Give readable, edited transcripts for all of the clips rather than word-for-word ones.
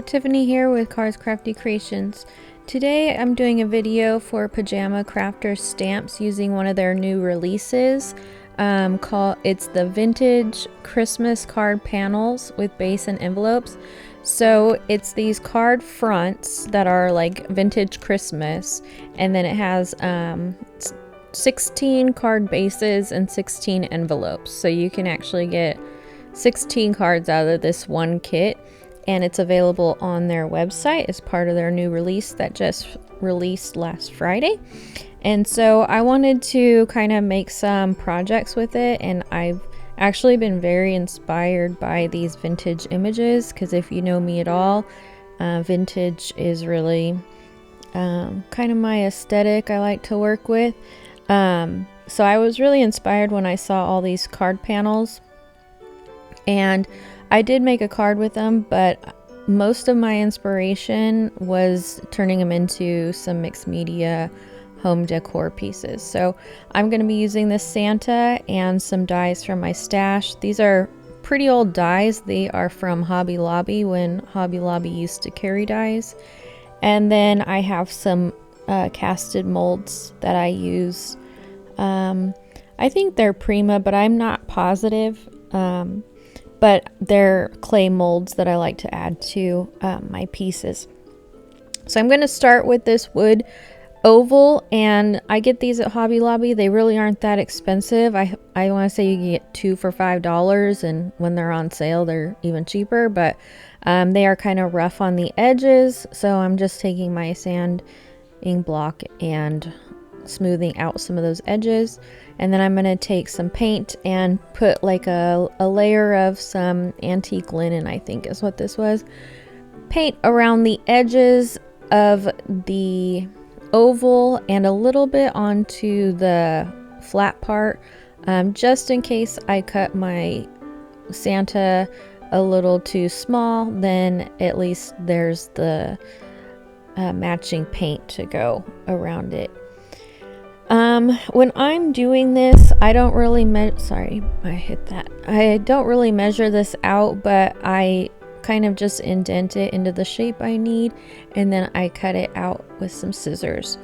Tiffany here with Cars Crafty Creations. Today I'm doing a video for Pajama Crafters stamps using one of their new releases. It's the vintage Christmas card panels with base and envelopes. So it's these card fronts that are like vintage Christmas, and then it has 16 card bases and 16 envelopes. So you can actually get 16 cards out of this one kit, and it's available on their website as part of their new release that just released last Friday. And so I wanted to kind of make some projects with it, and I've actually been very inspired by these vintage images, because if you know me at all, vintage is really kind of my aesthetic I like to work with. So I was really inspired when I saw all these card panels, and I did make a card with them, but most of my inspiration was turning them into some mixed media home decor pieces. So I'm going to be using this Santa and some dies from my stash. These are pretty old dies. They are from Hobby Lobby, when Hobby Lobby used to carry dies. And then I have some casted molds that I use. I think they're Prima, but I'm not positive. But they're clay molds that I like to add to my pieces. So I'm going to start with this wood oval, and I get these at Hobby Lobby. They really aren't that expensive. I want to say you can get 2 for $5, and when they're on sale they're even cheaper, but they are kind of rough on the edges, so I'm just taking my sanding block and smoothing out some of those edges. And then I'm going to take some paint and put like a layer of some antique linen, I think is what this was. Paint around the edges of the oval and a little bit onto the flat part, just in case I cut my Santa a little too small, then at least there's the matching paint to go around it. When I'm doing this, I don't really I don't really measure this out, but I kind of just indent it into the shape I need, and then I cut it out with some scissors.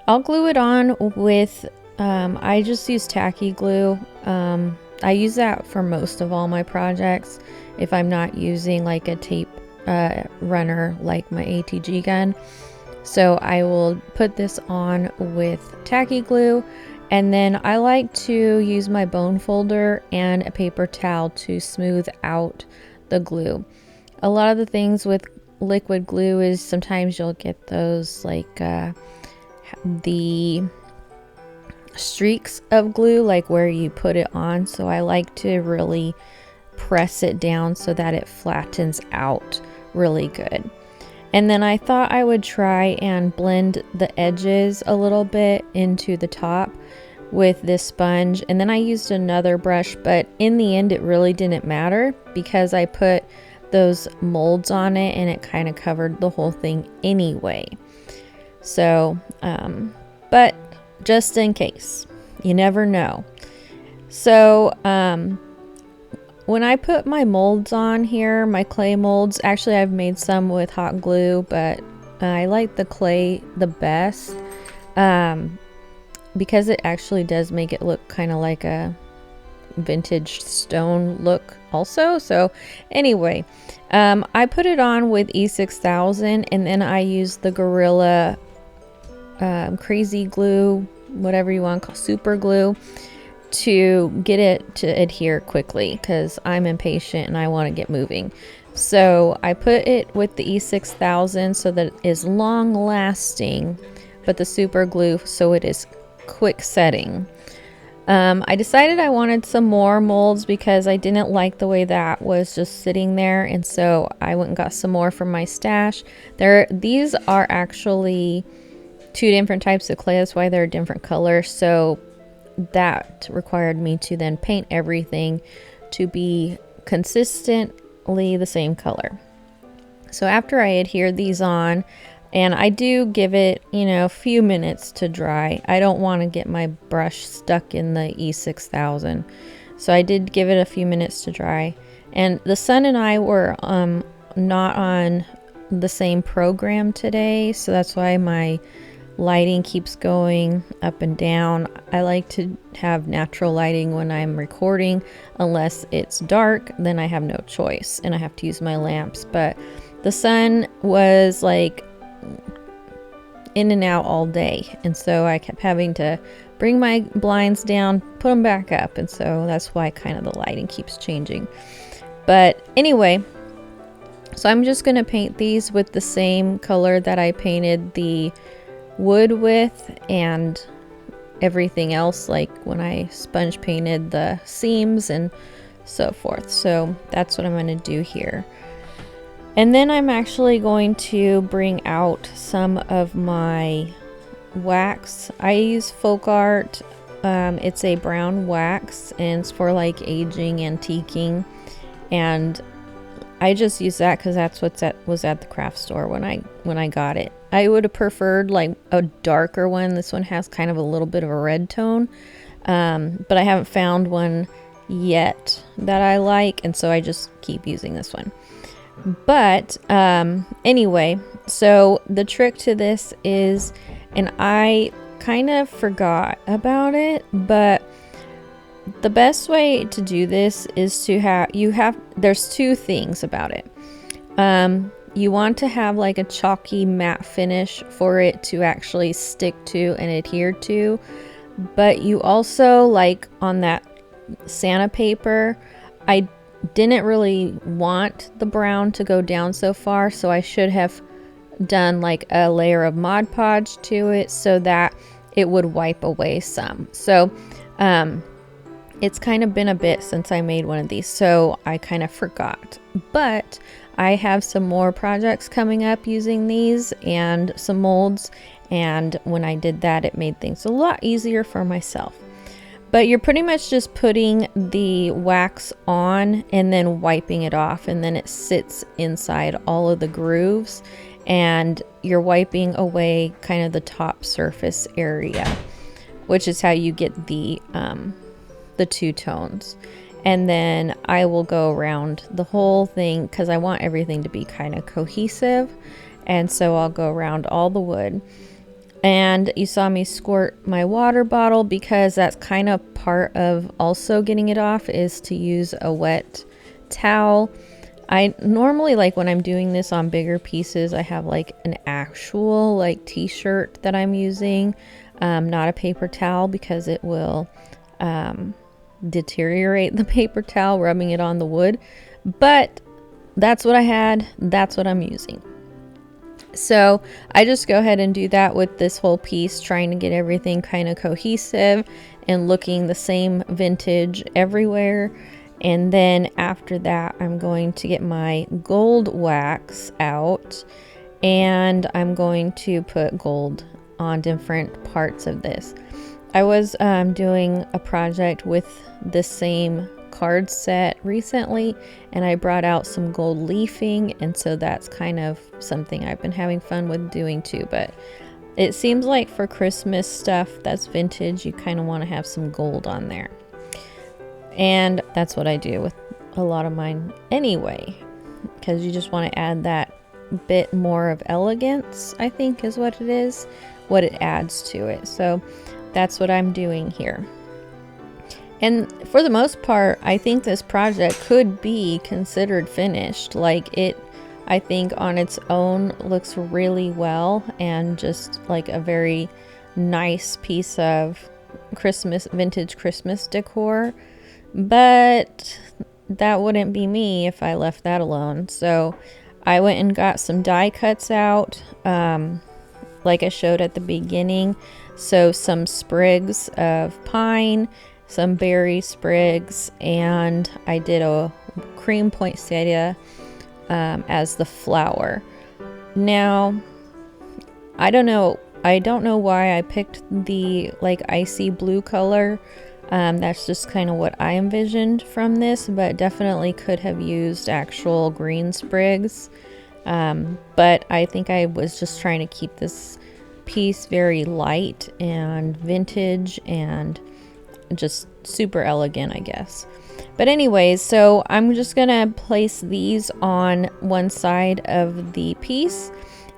I'll glue it on with, I just use tacky glue. I use that for most of all my projects if I'm not using like a tape runner like my ATG gun. So I will put this on with tacky glue, and then I like to use my bone folder and a paper towel to smooth out the glue. A lot of the things with liquid glue is sometimes you'll get those like the streaks of glue, like where you put it on. So I like to really press it down so that it flattens out really good. And then I thought I would try and blend the edges a little bit into the top with this sponge. And then I used another brush, but in the end it really didn't matter because I put those molds on it and it kind of covered the whole thing anyway. So, but just in case, you never know. So, when I put my molds on here, my clay molds, actually I've made some with hot glue, but I like the clay the best because it actually does make it look kind of like a vintage stone look also. So anyway, I put it on with E6000, and then I used the Gorilla crazy glue, whatever you want to call, super glue, to get it to adhere quickly because I'm impatient and I want to get moving. So I put it with the E6000 so that it is long lasting, but the super glue so it is quick setting. I decided I wanted some more molds because I didn't like the way that was just sitting there, and so I went and got some more from my stash. These are actually 2 different types of clay, that's why they're different colors. So that required me to then paint everything to be consistently the same color. So after I adhered these on, and I do give it, a few minutes to dry. I don't want to get my brush stuck in the E6000. So I did give it a few minutes to dry. And the sun and I were not on the same program today, so that's why my lighting keeps going up and down. I like to have natural lighting when I'm recording, unless it's dark, then I have no choice and I have to use my lamps. But the sun was like in and out all day, and so I kept having to bring my blinds down, put them back up, and so that's why kind of the lighting keeps changing. But anyway, so I'm just going to paint these with the same color that I painted the wood with and everything else, like when I sponge painted the seams and so forth. So that's what I'm going to do here. And then I'm actually going to bring out some of my wax. I use Folk Art. It's a brown wax and it's for like aging, antiquing, and I just use that because that's was at the craft store when I got it. I would have preferred like a darker one. This one has kind of a little bit of a red tone, but I haven't found one yet that I like, and so I just keep using this one. But anyway, so the trick to this is, and I kind of forgot about it, but the best way to do this is to there's two things about it. You want to have like a chalky matte finish for it to actually stick to and adhere to, but you also, like on that Santa paper, I didn't really want the brown to go down so far, so I should have done like a layer of Mod Podge to it so that it would wipe away some. So it's kind of been a bit since I made one of these, so I kind of forgot. But I have some more projects coming up using these and some molds, and when I did that, it made things a lot easier for myself. But you're pretty much just putting the wax on and then wiping it off, and then it sits inside all of the grooves, and you're wiping away kind of the top surface area, which is how you get the two tones. And then I will go around the whole thing because I want everything to be kind of cohesive, and so I'll go around all the wood. And you saw me squirt my water bottle because that's kind of part of also getting it off, is to use a wet towel. I normally, like when I'm doing this on bigger pieces, I have like an actual like t-shirt that I'm using, not a paper towel, because it will deteriorate the paper towel rubbing it on the wood. But that's what I had, that's what I'm using. So I just go ahead and do that with this whole piece, trying to get everything kind of cohesive and looking the same vintage everywhere. And then after that, I'm going to get my gold wax out, and I'm going to put gold on different parts of this. I was doing a project with the same card set recently, and I brought out some gold leafing, and so that's kind of something I've been having fun with doing too. But it seems like for Christmas stuff that's vintage, you kind of want to have some gold on there, and that's what I do with a lot of mine anyway, because you just want to add that bit more of elegance, I think is what it is, what it adds to it. So that's what I'm doing here. And for the most part, I think this project could be considered finished. Like it, I think on its own looks really well, and just like a very nice piece of Christmas, vintage Christmas decor. But that wouldn't be me if I left that alone. So I went and got some die cuts out, like I showed at the beginning. So some sprigs of pine, some berry sprigs, and I did a cream poinsettia as the flower. Now, I don't know why I picked the like icy blue color. That's just kind of what I envisioned from this, but definitely could have used actual green sprigs. But I think I was just trying to keep this piece very light and vintage and just super elegant, I guess. But anyways, so I'm just gonna place these on one side of the piece,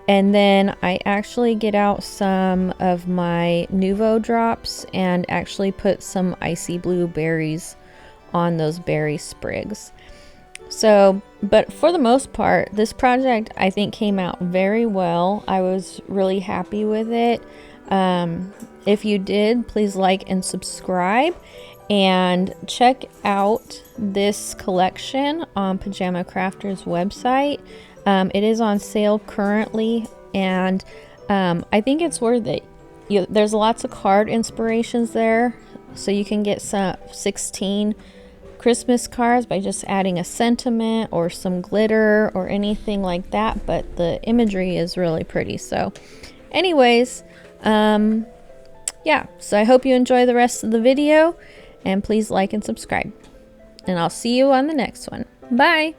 and then I actually get out some of my Nuvo drops and actually put some icy blue berries on those berry sprigs. So, but for the most part, this project I think came out very well. I was really happy with it. If you did, please like and subscribe, and check out this collection on Pajama Crafter's website. It is on sale currently, and I think it's worth it. There's lots of card inspirations there, so you can get some 16 Christmas cards by just adding a sentiment or some glitter or anything like that, but the imagery is really pretty. So anyways, yeah, so I hope you enjoy the rest of the video, and please like and subscribe, and I'll see you on the next one. Bye.